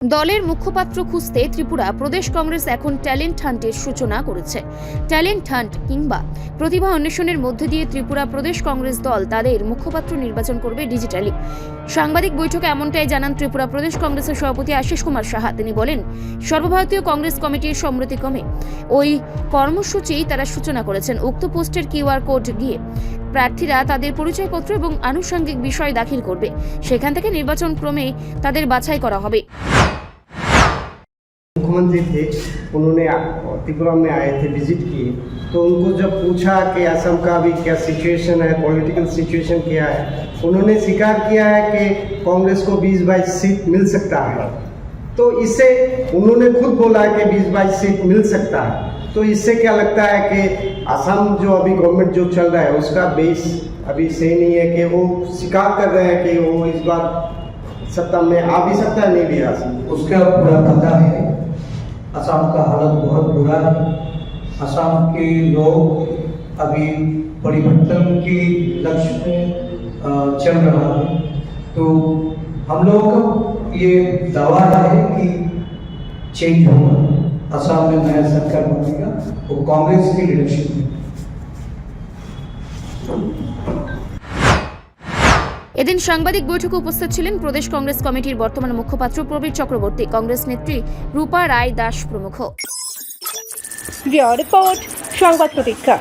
দলের মুখপাত্র খুঁজতে ত্রিপুরা প্রদেশ কংগ্রেস এখন ট্যালেন্ট হান্টের সূচনা করেছে। ট্যালেন্ট হান্ট কিংবা প্রতিভা অন্বেষণের মধ্যে দিয়ে ত্রিপুরা প্রদেশ কংগ্রেস দল তাদের মুখপাত্র নির্বাচন করবে ডিজিটালি। সাংবাদিক বৈঠকে এমনটাই জানান ত্রিপুরা প্রদেশ কংগ্রেসের সভাপতি আশিস কুমার সাহা। তিনি বলেন, সর্বভারতীয় কংগ্রেস কমিটির সম্মতিক্রমে ওই কর্মসূচি তারা সূচনা করেছেন। উক্ত পোস্টের কিউআর কোড গিয়ে প্রার্থীরা তাদের পরিচয়পত্র এবং আনুষঙ্গিক বিষয় দাখিল করবে। সেখান থেকে নির্বাচন ক্রমে তাদের বাছাই করা হবে। मुख्यमंत्री थे, उन्होंने त्रिपुरा में आए थे, विजिट किए, तो उनको जब पूछा कि असम का भी क्या सिचुएशन है, पॉलिटिकल सिचुएशन क्या है, उन्होंने स्वीकार किया है कि कांग्रेस को 20-22 सीट मिल सकता है। तो इससे उन्होंने खुद बोला कि 20-22 सीट मिल सकता है। तो इससे क्या लगता है कि असम जो अभी गवर्नमेंट जो चल रहा है उसका बेस अभी सही नहीं है, कि वो स्वीकार कर रहे हैं कि वो इस बार सत्ता में आ भी सकता है, नहीं भी आ सकता। उसका पूरा पता है। असम का हालत बहुत बुरा है। असम के लोग अभी परिवर्तन के लक्ष्य में चल रहा है। तो हम लोग का ये दावा है कि चेंज होगा, असम में नया सरकार बनेगा, वो कांग्रेस की लीडरशिप में। এদিন সাংবাদিক বৈঠকে উপস্থিত ছিলেন প্রদেশ কংগ্রেস কমিটির বর্তমান মুখপাত্র প্রবীর চক্রবর্তী, কংগ্রেস নেত্রী রূপা রায় দাস প্রমুখ। রিপোর্ট সংবাদ প্রতীক্ষা।